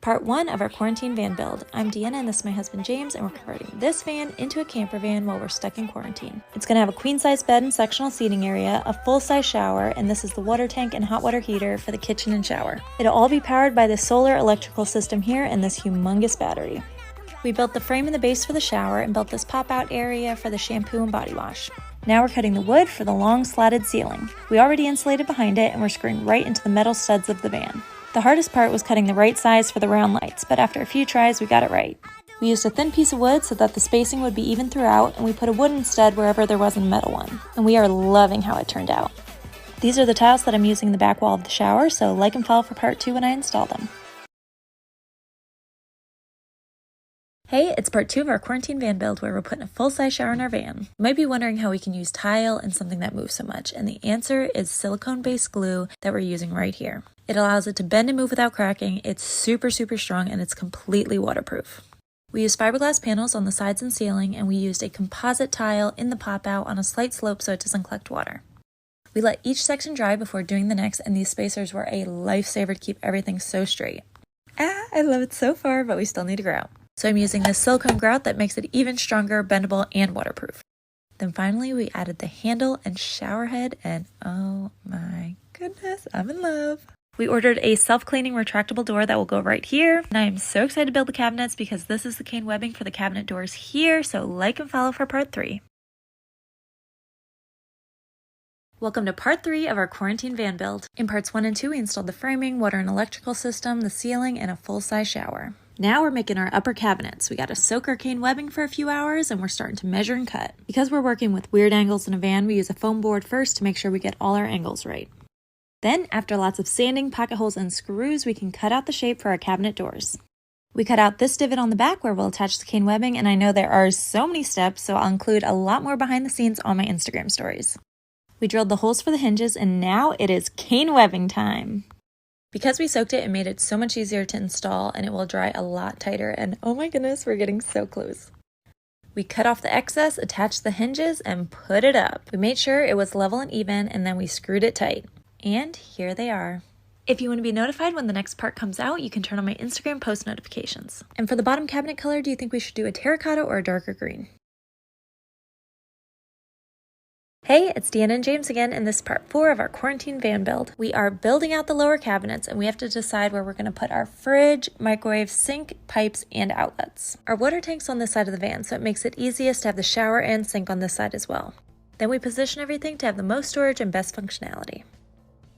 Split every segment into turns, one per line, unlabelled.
Part 1 of our quarantine van build. I'm Deanna and this is my husband James, and we're converting this van into a camper van while we're stuck in quarantine. It's going to have a queen-size bed and sectional seating area, a full-size shower, and this is the water tank and hot water heater for the kitchen and shower. It'll all be powered by the solar electrical system here and this humongous battery. We built the frame and the base for the shower and built this pop-out area for the shampoo and body wash. Now we're cutting the wood for the long slatted ceiling. We already insulated behind it and we're screwing right into the metal studs of the van. The hardest part was cutting the right size for the round lights, but after a few tries we got it right. We used a thin piece of wood so that the spacing would be even throughout, and we put a wooden stud wherever there wasn't a metal one. And we are loving how it turned out. These are the tiles that I'm using in the back wall of the shower, so like and follow for part 2 when I install them. Hey, it's part 2 of our quarantine van build where we're putting a full-size shower in our van. You might be wondering how we can use tile and something that moves so much, and the answer is silicone-based glue that we're using right here. It allows it to bend and move without cracking, it's super strong, and it's completely waterproof. We used fiberglass panels on the sides and ceiling, and we used a composite tile in the pop-out on a slight slope so it doesn't collect water. We let each section dry before doing the next, and these spacers were a lifesaver to keep everything so straight. I love it so far, but we still need to grout. So I'm using this silicone grout that makes it even stronger, bendable, and waterproof. Then finally we added the handle and shower head, and oh my goodness, I'm in love. We ordered a self-cleaning retractable door that will go right here, and I am so excited to build the cabinets because this is the cane webbing for the cabinet doors here, so like and follow for part 3. Welcome to part 3 of our quarantine van build. In parts 1 and 2 we installed the framing, water and electrical system, the ceiling, and a full-size shower. Now we're making our upper cabinets. We got to soak our cane webbing for a few hours and we're starting to measure and cut. Because we're working with weird angles in a van, we use a foam board first to make sure we get all our angles right. Then, after lots of sanding, pocket holes, and screws, we can cut out the shape for our cabinet doors. We cut out this divot on the back where we'll attach the cane webbing, and I know there are so many steps, so I'll include a lot more behind the scenes on my Instagram stories. We drilled the holes for the hinges, and now it is cane webbing time. Because we soaked it, it made it so much easier to install, and it will dry a lot tighter, and oh my goodness, we're getting so close. We cut off the excess, attached the hinges, and put it up. We made sure it was level and even, and then we screwed it tight. And here they are. If you want to be notified when the next part comes out, you can turn on my Instagram post notifications. And for the bottom cabinet color, do you think we should do a terracotta or a darker green? Hey, it's Deanna and James again, and this is part 4 of our quarantine van build. We are building out the lower cabinets, and we have to decide where we're going to put our fridge, microwave, sink, pipes, and outlets. Our water tank's on this side of the van, so it makes it easiest to have the shower and sink on this side as well. Then we position everything to have the most storage and best functionality.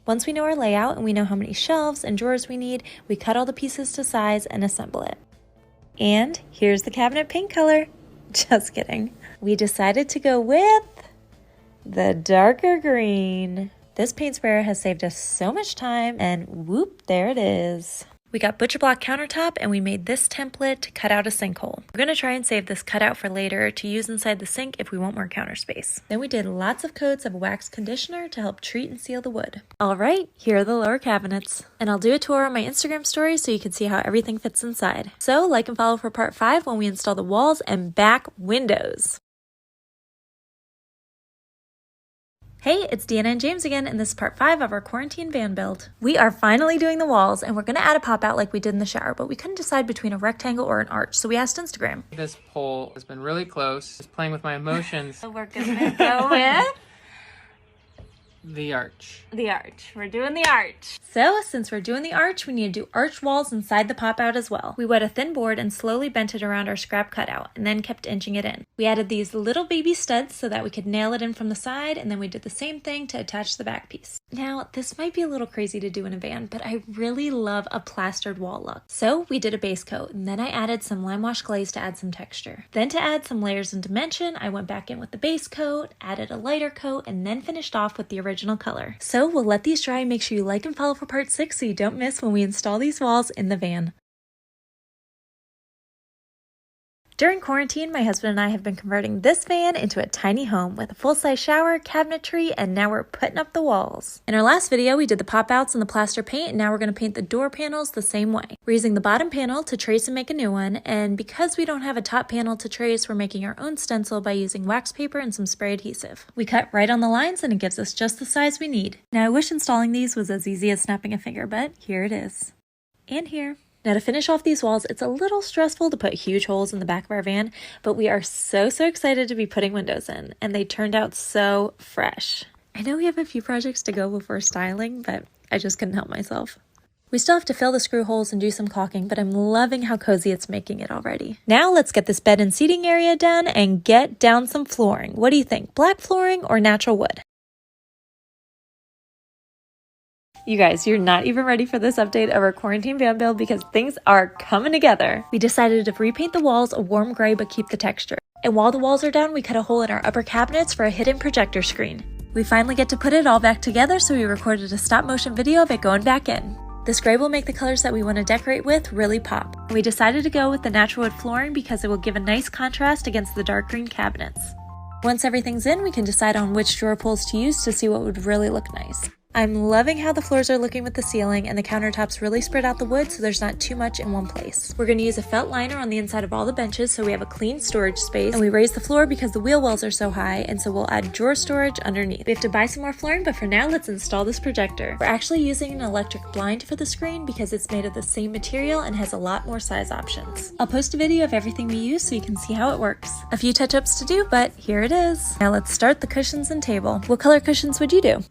Once we know our layout and we know how many shelves and drawers we need, we cut all the pieces to size and assemble it. And here's the cabinet paint color. Just kidding. We decided to go with the darker green. This paint sprayer has saved us so much time, and whoop, there it is. We got butcher block countertop, and we made this template to cut out a sinkhole. We're going to try and save this cutout for later to use inside the sink if we want more counter space. Then we did lots of coats of wax conditioner to help treat and seal the wood. All right, here are the lower cabinets. And I'll do a tour on my Instagram story so you can see how everything fits inside. So like and follow for part 5 when we install the walls and back windows. Hey, it's Deanna and James again, and this is part 5 of our quarantine van build. We are finally doing the walls, and we're going to add a pop-out like we did in the shower, but we couldn't decide between a rectangle or an arch, so we asked Instagram.
This pole has been really close. It's playing with my emotions.
So we're going to go with
The arch.
the arch. We're doing the arch. So, since we're doing the arch, we need to do arch walls inside the pop-out as well. We wet a thin board and slowly bent it around our scrap cutout, and then kept inching it in. We added these little baby studs so that we could nail it in from the side, and then we did the same thing to attach the back piece. Now, this might be a little crazy to do in a van, but I really love a plastered wall look. So, we did a base coat, and then I added some lime wash glaze to add some texture. Then to add some layers and dimension, I went back in with the base coat, added a lighter coat, and then finished off with the original color. So we'll let these dry and make sure you like and follow for part 6 so you don't miss when we install these walls in the van. During quarantine, my husband and I have been converting this van into a tiny home with a full-size shower, cabinetry, and now we're putting up the walls. In our last video, we did the pop-outs and the plaster paint, and now we're going to paint the door panels the same way. We're using the bottom panel to trace and make a new one, and because we don't have a top panel to trace, we're making our own stencil by using wax paper and some spray adhesive. We cut right on the lines, and it gives us just the size we need. Now, I wish installing these was as easy as snapping a finger, but here it is. And here. Now to finish off these walls, it's a little stressful to put huge holes in the back of our van, but we are so excited to be putting windows in, and they turned out so fresh. I know we have a few projects to go before styling, but I just couldn't help myself. We still have to fill the screw holes and do some caulking, but I'm loving how cozy it's making it already. Now let's get this bed and seating area done and get down some flooring. What do you think, black flooring or natural wood? You guys, you're not even ready for this update of our quarantine van build because things are coming together. We decided to repaint the walls a warm gray but keep the texture. And while the walls are down, we cut a hole in our upper cabinets for a hidden projector screen. We finally get to put it all back together, so we recorded a stop motion video of it going back in. This gray will make the colors that we want to decorate with really pop. We decided to go with the natural wood flooring because it will give a nice contrast against the dark green cabinets. Once everything's in, we can decide on which drawer pulls to use to see what would really look nice. I'm loving how the floors are looking with the ceiling, and the countertops really spread out the wood so there's not too much in one place. We're going to use a felt liner on the inside of all the benches so we have a clean storage space, and we raised the floor because the wheel wells are so high, and so we'll add drawer storage underneath. We have to buy some more flooring, but for now let's install this projector. We're actually using an electric blind for the screen because it's made of the same material and has a lot more size options. I'll post a video of everything we use so you can see how it works. A few touch-ups to do, but here it is. Now let's start the cushions and table. What color cushions would you do?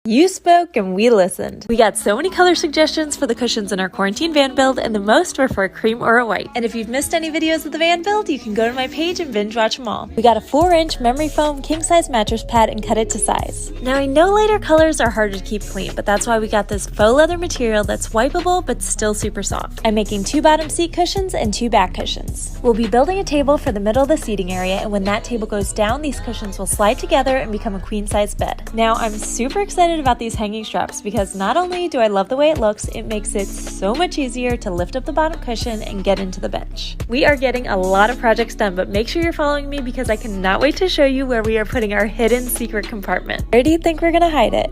You spoke and we listened. We got so many color suggestions for the cushions in our quarantine van build, and the most were for a cream or a white. And if you've missed any videos of the van build, you can go to my page and binge watch them all. We got a 4-inch memory foam king size mattress pad and cut it to size. Now I know lighter colors are harder to keep clean, but that's why we got this faux leather material that's wipeable but still super soft. I'm making 2 bottom seat cushions and 2 back cushions. We'll be building a table for the middle of the seating area, and when that table goes down, these cushions will slide together and become a queen size bed. Now I'm super excited about these hanging straps because not only do I love the way it looks, it makes it so much easier to lift up the bottom cushion and get into the bench. We are getting a lot of projects done, but make sure you're following me because I cannot wait to show you where we are putting our hidden secret compartment. Where do you think we're gonna hide it?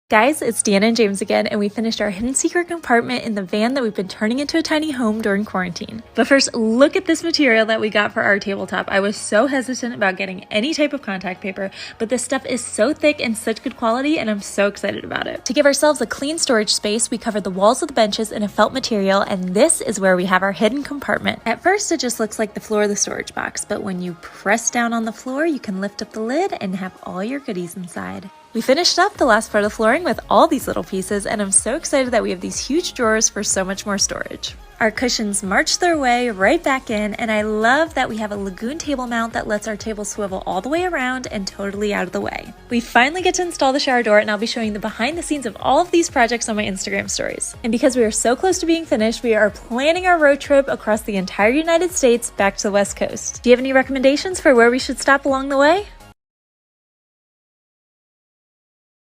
Guys, it's Deanna and James again, and we finished our hidden secret compartment in the van that we've been turning into a tiny home during quarantine. But first, look at this material that we got for our tabletop. I was so hesitant about getting any type of contact paper, but this stuff is so thick and such good quality, and I'm so excited about it. To give ourselves a clean storage space, we covered the walls of the benches in a felt material, and this is where we have our hidden compartment. At first, it just looks like the floor of the storage box, but when you press down on the floor, you can lift up the lid and have all your goodies inside. We finished up the last part of the flooring with all these little pieces, and I'm so excited that we have these huge drawers for so much more storage. Our cushions march their way right back in, and I love that we have a lagoon table mount that lets our table swivel all the way around and totally out of the way. We finally get to install the shower door, and I'll be showing the behind the scenes of all of these projects on my Instagram stories. And because we are so close to being finished, we are planning our road trip across the entire United States back to the West Coast. Do you have any recommendations for where we should stop along the way?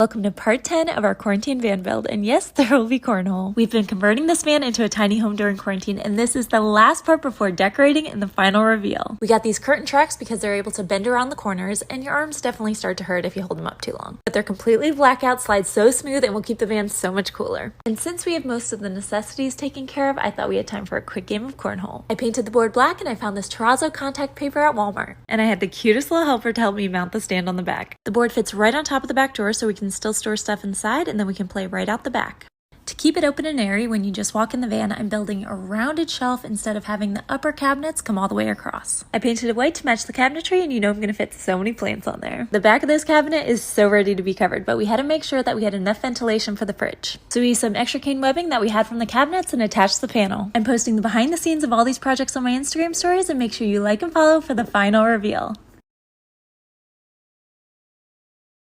Welcome to part 10 of our quarantine van build, and yes, there will be cornhole. We've been converting this van into a tiny home during quarantine, and this is the last part before decorating and the final reveal. We got these curtain tracks because they're able to bend around the corners, and your arms definitely start to hurt if you hold them up too long. But they're completely blackout, slide so smooth, and will keep the van so much cooler. And since we have most of the necessities taken care of, I thought we had time for a quick game of cornhole. I painted the board black, and I found this terrazzo contact paper at Walmart. And I had the cutest little helper to help me mount the stand on the back. The board fits right on top of the back drawer so we can still store stuff inside, and then we can play right out the back. To keep it open and airy when you just walk in the van, I'm building a rounded shelf instead of having the upper cabinets come all the way across. I painted it white to match the cabinetry, and you know I'm going to fit so many plants on there. The back of this cabinet is so ready to be covered, but we had to make sure that we had enough ventilation for the fridge. So we used some extra cane webbing that we had from the cabinets and attached the panel. I'm posting the behind the scenes of all these projects on my Instagram stories, and make sure you like and follow for the final reveal.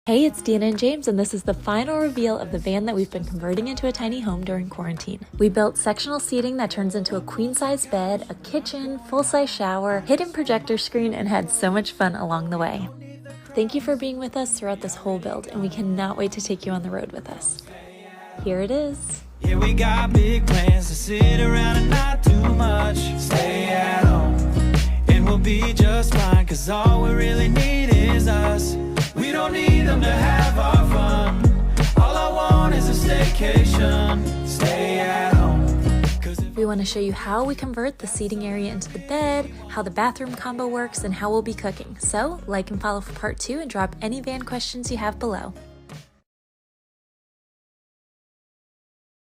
Hey, it's Deanna and James, and this is the final reveal of the van that we've been converting into a tiny home during quarantine. We built sectional seating that turns into a queen-size bed, a kitchen, full-size shower, hidden projector screen, and had so much fun along the way. Thank you for being with us throughout this whole build, and we cannot wait to take you on the road with us. Here it is.
Yeah, we got big plans to sit around and not do much. Stay at home, and we'll be just fine, 'cause all we really need is us. We don't need them to have our fun. All I want is a staycation. Stay at home.
We want to show you how we convert the seating area into the bed, how the bathroom combo works, and how we'll be cooking. So, like and follow for part 2 and drop any van questions you have below.